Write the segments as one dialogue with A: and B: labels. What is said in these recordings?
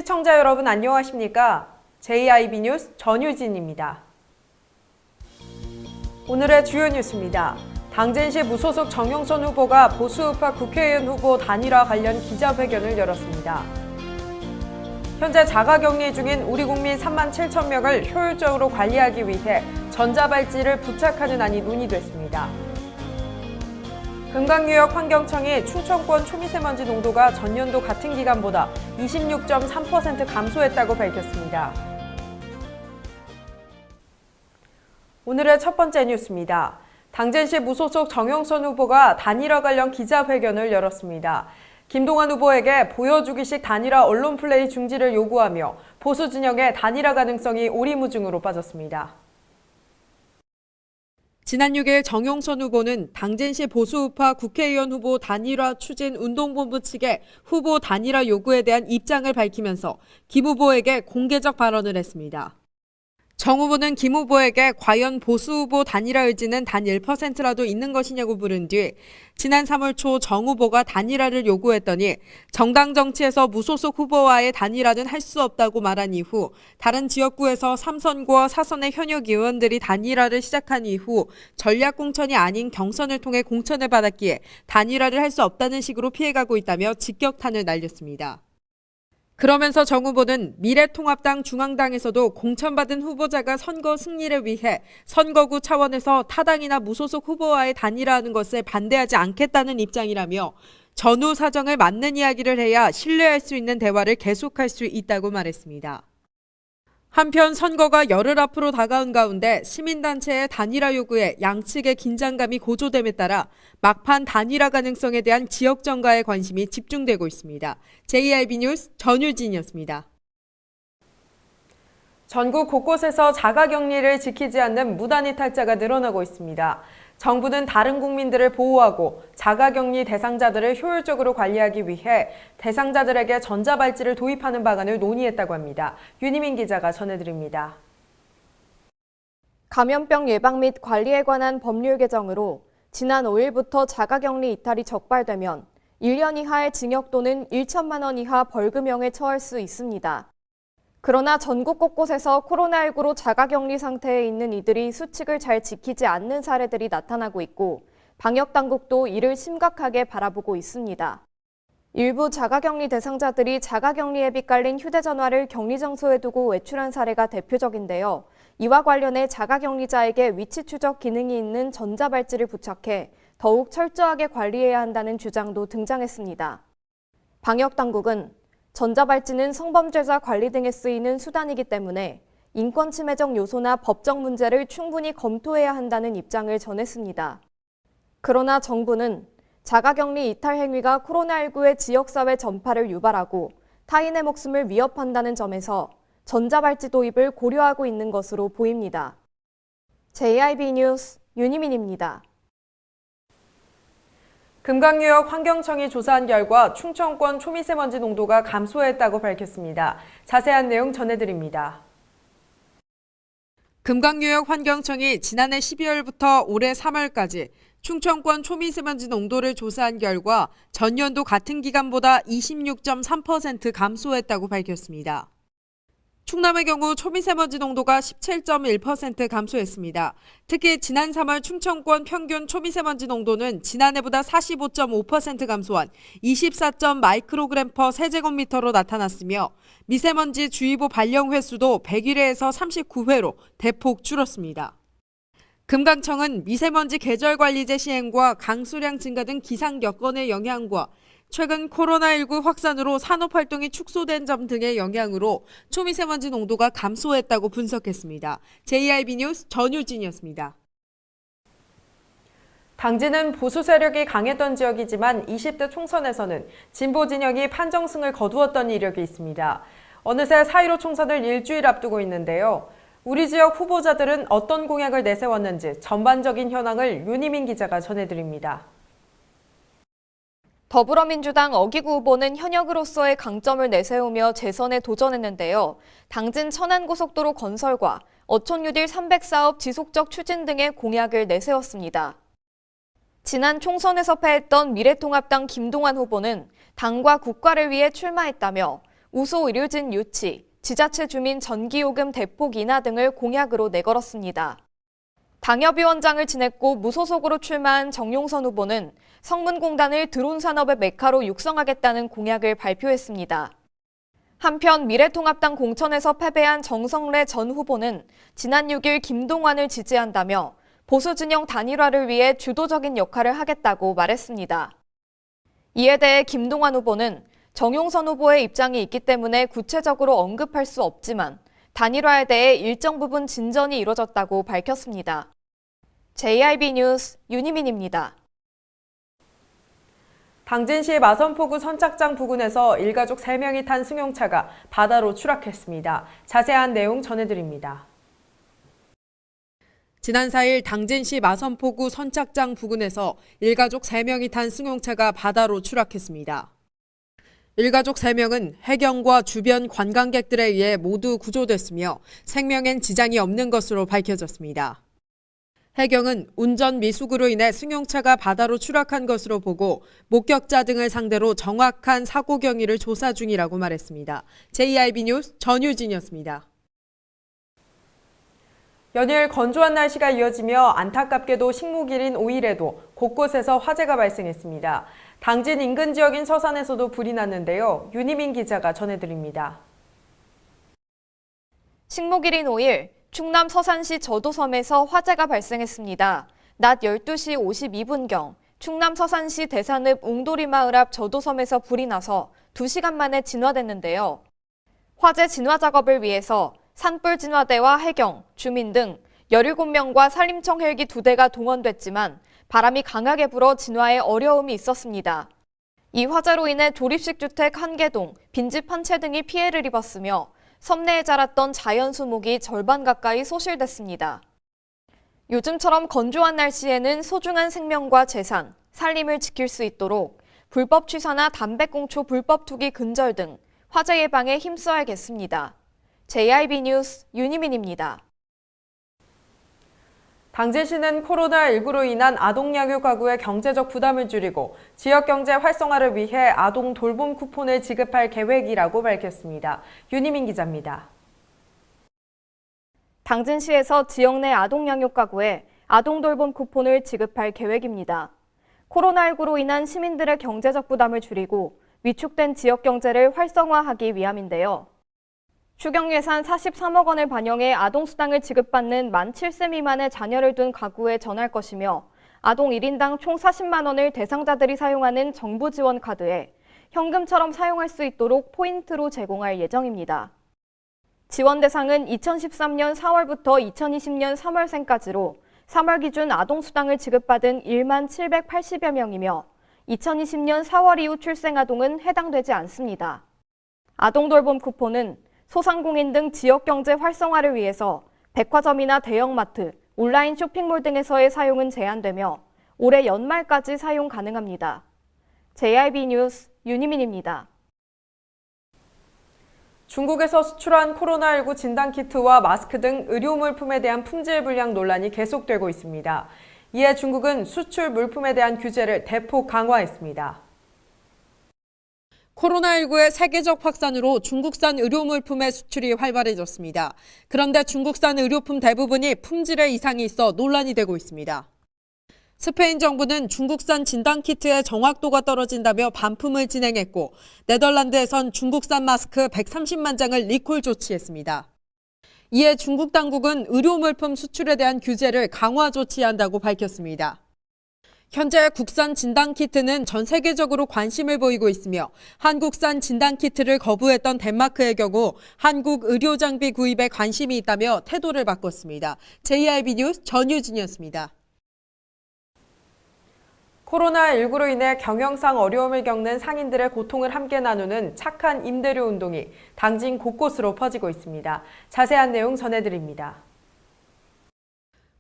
A: 시청자 여러분 안녕하십니까? JIB 뉴스 전유진입니다. 오늘의 주요 뉴스입니다. 당진시 무소속 정영선 후보가 보수우파 국회의원 후보 단일화 관련 기자회견을 열었습니다. 현재 자가격리 중인 우리 국민 3만 7천 명을 효율적으로 관리하기 위해 전자발찌를 부착하는 안이 논의됐습니다. 금강유역 환경청이 충청권 초미세먼지 농도가 전년도 같은 기간보다 26.3% 감소했다고 밝혔습니다. 오늘의 첫 번째 뉴스입니다. 당진시 무소속 정영선 후보가 단일화 관련 기자회견을 열었습니다. 김동완 후보에게 보여주기식 단일화 언론 플레이 중지를 요구하며 보수 진영의 단일화 가능성이 오리무중으로 빠졌습니다. 지난 6일 정영선 후보는 당진시 보수우파 국회의원 후보 단일화 추진 운동본부 측의 후보 단일화 요구에 대한 입장을 밝히면서 김 후보에게 공개적 발언을 했습니다. 정 후보는 김 후보에게 과연 보수 후보 단일화 의지는 단 1%라도 있는 것이냐고 물은 뒤 지난 3월 초 정 후보가 단일화를 요구했더니 정당 정치에서 무소속 후보와의 단일화는 할 수 없다고 말한 이후 다른 지역구에서 3선과 4선의 현역 의원들이 단일화를 시작한 이후 전략 공천이 아닌 경선을 통해 공천을 받았기에 단일화를 할 수 없다는 식으로 피해가고 있다며 직격탄을 날렸습니다. 그러면서 정 후보는 미래통합당 중앙당에서도 공천받은 후보자가 선거 승리를 위해 선거구 차원에서 타당이나 무소속 후보와의 단일화하는 것을 반대하지 않겠다는 입장이라며 전후 사정을 맞는 이야기를 해야 신뢰할 수 있는 대화를 계속할 수 있다고 말했습니다. 한편 선거가 열흘 앞으로 다가온 가운데 시민단체의 단일화 요구에 양측의 긴장감이 고조됨에 따라 막판 단일화 가능성에 대한 지역 정가의 관심이 집중되고 있습니다. JIB 뉴스 전유진이었습니다. 전국 곳곳에서 자가격리를 지키지 않는 무단이탈자가 늘어나고 있습니다. 정부는 다른 국민들을 보호하고 자가격리 대상자들을 효율적으로 관리하기 위해 대상자들에게 전자발찌를 도입하는 방안을 논의했다고 합니다. 윤희민 기자가 전해드립니다.
B: 감염병 예방 및 관리에 관한 법률 개정으로 지난 5일부터 자가격리 이탈이 적발되면 1년 이하의 징역 또는 1천만 원 이하 벌금형에 처할 수 있습니다. 그러나 전국 곳곳에서 코로나19로 자가격리 상태에 있는 이들이 수칙을 잘 지키지 않는 사례들이 나타나고 있고 방역당국도 이를 심각하게 바라보고 있습니다. 일부 자가격리 대상자들이 자가격리 앱이 깔린 휴대전화를 격리장소에 두고 외출한 사례가 대표적인데요. 이와 관련해 자가격리자에게 위치 추적 기능이 있는 전자발찌를 부착해 더욱 철저하게 관리해야 한다는 주장도 등장했습니다. 방역당국은 전자발찌는 성범죄자 관리 등에 쓰이는 수단이기 때문에 인권침해적 요소나 법적 문제를 충분히 검토해야 한다는 입장을 전했습니다. 그러나 정부는 자가격리 이탈 행위가 코로나19의 지역사회 전파를 유발하고 타인의 목숨을 위협한다는 점에서 전자발찌 도입을 고려하고 있는 것으로 보입니다. JIB 뉴스 윤희민입니다.
A: 금강유역 환경청이 조사한 결과 충청권 초미세먼지 농도가 감소했다고 밝혔습니다. 자세한 내용 전해드립니다. 금강유역 환경청이 지난해 12월부터 올해 3월까지 충청권 초미세먼지 농도를 조사한 결과 전년도 같은 기간보다 26.3% 감소했다고 밝혔습니다. 충남의 경우 초미세먼지 농도가 17.1% 감소했습니다. 특히 지난 3월 충청권 평균 초미세먼지 농도는 지난해보다 45.5% 감소한 24. 마이크로그램 퍼 세제곱미터로 나타났으며 미세먼지 주의보 발령 횟수도 101회에서 39회로 대폭 줄었습니다. 금강청은 미세먼지 계절관리제 시행과 강수량 증가 등 기상 여건의 영향과 최근 코로나19 확산으로 산업활동이 축소된 점 등의 영향으로 초미세먼지 농도가 감소했다고 분석했습니다. JIB 뉴스 전유진이었습니다. 당진은 보수 세력이 강했던 지역이지만 20대 총선에서는 진보 진영이 판정승을 거두었던 이력이 있습니다. 어느새 4.15 총선을 일주일 앞두고 있는데요. 우리 지역 후보자들은 어떤 공약을 내세웠는지 전반적인 현황을 윤희민 기자가 전해드립니다.
B: 더불어민주당 어기구 후보는 현역으로서의 강점을 내세우며 재선에 도전했는데요. 당진 천안고속도로 건설과 어촌 뉴딜 300사업 지속적 추진 등의 공약을 내세웠습니다. 지난 총선에서 패했던 미래통합당 김동완 후보는 당과 국가를 위해 출마했다며 우수 의료진 유치, 지자체 주민 전기요금 대폭 인하 등을 공약으로 내걸었습니다. 당협위원장을 지냈고 무소속으로 출마한 정용선 후보는 성문공단을 드론 산업의 메카로 육성하겠다는 공약을 발표했습니다. 한편 미래통합당 공천에서 패배한 정성래 전 후보는 지난 6일 김동완을 지지한다며 보수 진영 단일화를 위해 주도적인 역할을 하겠다고 말했습니다. 이에 대해 김동완 후보는 정용선 후보의 입장이 있기 때문에 구체적으로 언급할 수 없지만 단일화에 대해 일정 부분 진전이 이뤄졌다고 밝혔습니다. JIB 뉴스 윤희민입니다.
A: 당진시 마선포구 선착장 부근에서 일가족 3명이 탄 승용차가 바다로 추락했습니다. 자세한 내용 전해드립니다. 지난 4일 당진시 마선포구 선착장 부근에서 일가족 3명이 탄 승용차가 바다로 추락했습니다. 일가족 3명은 해경과 주변 관광객들에 의해 모두 구조됐으며 생명엔 지장이 없는 것으로 밝혀졌습니다. 해경은 운전 미숙으로 인해 승용차가 바다로 추락한 것으로 보고 목격자 등을 상대로 정확한 사고 경위를 조사 중이라고 말했습니다. JIB 뉴스 전유진이었습니다. 연일 건조한 날씨가 이어지며 안타깝게도 식목일인 5일에도 곳곳에서 화재가 발생했습니다. 당진 인근 지역인 서산에서도 불이 났는데요. 윤희민 기자가 전해드립니다.
B: 식목일인 5일 충남 서산시 저도섬에서 화재가 발생했습니다. 낮 12시 52분경 충남 서산시 대산읍 웅도리 마을 앞 저도섬에서 불이 나서 2시간 만에 진화됐는데요. 화재 진화 작업을 위해서 산불 진화대와 해경, 주민 등 17명과 산림청 헬기 2대가 동원됐지만 바람이 강하게 불어 진화에 어려움이 있었습니다. 이 화재로 인해 조립식 주택 1개동, 빈집 한 채 등이 피해를 입었으며 섬내에 자랐던 자연 수목이 절반 가까이 소실됐습니다. 요즘처럼 건조한 날씨에는 소중한 생명과 재산, 산림을 지킬 수 있도록 불법 취사나 담배꽁초 불법 투기 근절 등 화재 예방에 힘써야겠습니다. JIB 뉴스 윤희민입니다.
A: 당진시는 코로나19로 인한 아동양육 가구의 경제적 부담을 줄이고 지역경제 활성화를 위해 아동 돌봄 쿠폰을 지급할 계획이라고 밝혔습니다. 윤희민 기자입니다.
B: 당진시에서 지역 내 아동양육 가구에 아동 돌봄 쿠폰을 지급할 계획입니다. 코로나19로 인한 시민들의 경제적 부담을 줄이고 위축된 지역 경제를 활성화하기 위함인데요. 추경 예산 43억 원을 반영해 아동수당을 지급받는 만 7세 미만의 자녀를 둔 가구에 전할 것이며 아동 1인당 총 40만 원을 대상자들이 사용하는 정부 지원 카드에 현금처럼 사용할 수 있도록 포인트로 제공할 예정입니다. 지원 대상은 2013년 4월부터 2020년 3월생까지로 3월 기준 아동수당을 지급받은 1만 780여 명이며 2020년 4월 이후 출생 아동은 해당되지 않습니다. 아동 돌봄 쿠폰은 소상공인 등 지역경제 활성화를 위해서 백화점이나 대형마트, 온라인 쇼핑몰 등에서의 사용은 제한되며 올해 연말까지 사용 가능합니다. JIB 뉴스 윤희민입니다.
A: 중국에서 수출한 코로나19 진단키트와 마스크 등 의료 물품에 대한 품질 불량 논란이 계속되고 있습니다. 이에 중국은 수출 물품에 대한 규제를 대폭 강화했습니다. 코로나19의 세계적 확산으로 중국산 의료 물품의 수출이 활발해졌습니다. 그런데 중국산 의료품 대부분이 품질에 이상이 있어 논란이 되고 있습니다. 스페인 정부는 중국산 진단키트의 정확도가 떨어진다며 반품을 진행했고 네덜란드에선 중국산 마스크 130만 장을 리콜 조치했습니다. 이에 중국 당국은 의료 물품 수출에 대한 규제를 강화 조치한다고 밝혔습니다. 현재 국산 진단키트는 전 세계적으로 관심을 보이고 있으며 한국산 진단키트를 거부했던 덴마크의 경우 한국 의료장비 구입에 관심이 있다며 태도를 바꿨습니다. JIB 뉴스 전유진이었습니다. 코로나19로 인해 경영상 어려움을 겪는 상인들의 고통을 함께 나누는 착한 임대료 운동이 당진 곳곳으로 퍼지고 있습니다. 자세한 내용 전해드립니다.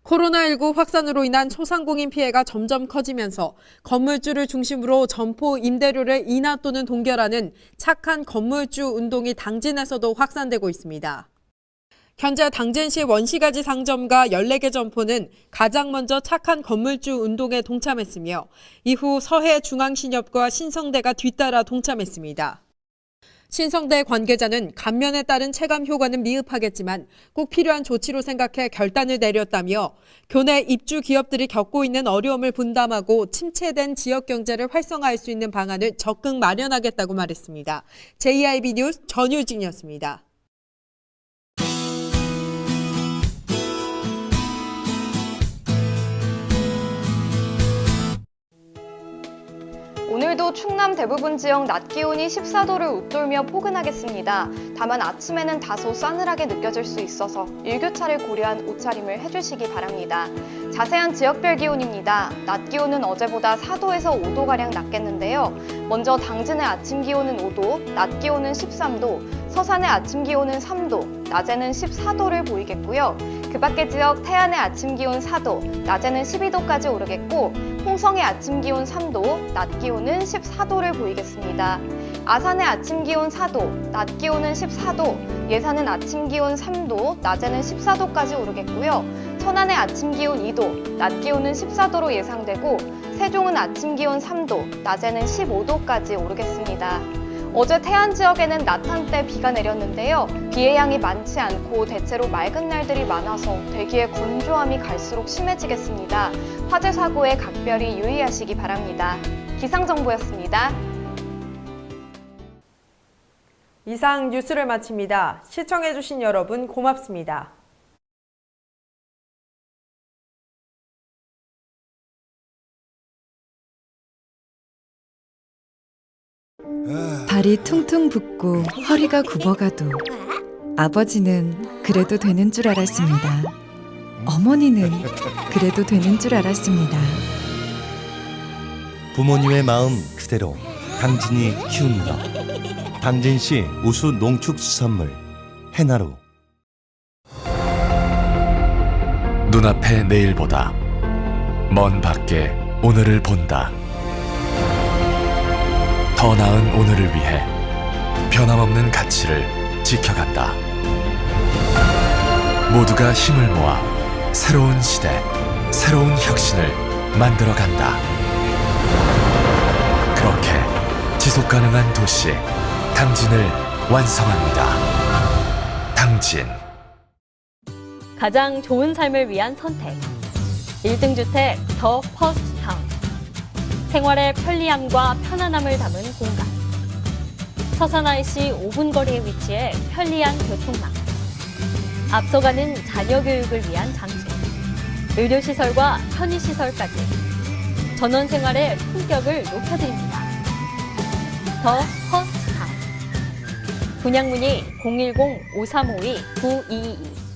A: 코로나19 확산으로 인한 소상공인 피해가 점점 커지면서 건물주를 중심으로 점포 임대료를 인하 또는 동결하는 착한 건물주 운동이 당진에서도 확산되고 있습니다. 현재 당진시 원시가지 상점과 14개 점포는 가장 먼저 착한 건물주 운동에 동참했으며 이후 서해 중앙신협과 신성대가 뒤따라 동참했습니다. 신성대 관계자는 감면에 따른 체감 효과는 미흡하겠지만 꼭 필요한 조치로 생각해 결단을 내렸다며 교내 입주 기업들이 겪고 있는 어려움을 분담하고 침체된 지역 경제를 활성화할 수 있는 방안을 적극 마련하겠다고 말했습니다. JIB 뉴스 전유진이었습니다.
B: 오늘도 충남 대부분 지역 낮 기온이 14도를 웃돌며 포근하겠습니다. 다만 아침에는 다소 싸늘하게 느껴질 수 있어서 일교차를 고려한 옷차림을 해주시기 바랍니다. 자세한 지역별 기온입니다. 낮 기온은 어제보다 4도에서 5도가량 낮겠는데요. 먼저 당진의 아침 기온은 5도, 낮 기온은 13도, 서산의 아침 기온은 3도, 낮에는 14도를 보이겠고요. 그 밖의 지역 태안의 아침 기온 4도, 낮에는 12도까지 오르겠고 홍성의 아침 기온 3도, 낮 기온은 14도를 보이겠습니다. 아산의 아침 기온 4도, 낮 기온은 14도, 예산은 아침 기온 3도, 낮에는 14도까지 오르겠고요. 천안의 아침 기온 2도, 낮 기온은 14도로 예상되고 세종은 아침 기온 3도, 낮에는 15도까지 오르겠습니다. 어제 태안 지역에는 낮 한때 비가 내렸는데요. 비의 양이 많지 않고 대체로 맑은 날들이 많아서 대기의 건조함이 갈수록 심해지겠습니다. 화재 사고에 각별히 유의하시기 바랍니다. 기상정보였습니다.
A: 이상 뉴스를 마칩니다. 시청해주신 여러분 고맙습니다.
C: 발이 퉁퉁 붓고 허리가 굽어가도 아버지는 그래도 되는 줄 알았습니다. 어머니는 그래도 되는 줄 알았습니다.
D: 부모님의 마음 그대로 당진이 키웁니다. 당진시 우수 농축수산물 해나루.
E: 눈앞의 내일보다 먼 밖에 오늘을 본다. 더 나은 오늘을 위해 변함없는 가치를 지켜간다. 모두가 힘을 모아 새로운 시대, 새로운 혁신을 만들어간다. 그렇게 지속가능한 도시 당진을 완성합니다. 당진.
F: 가장 좋은 삶을 위한 선택. 1등 주택 더 퍼스트 타운. 생활의 편리함과 편안함을 담은 공간. 서산 IC 5분 거리에 위치해 편리한 교통망. 앞서가는 자녀 교육을 위한 장치. 의료시설과 편의시설까지. 전원 생활의 품격을 높여드립니다. 더 퍼스트 타운. 분양 문의 010-5352-9222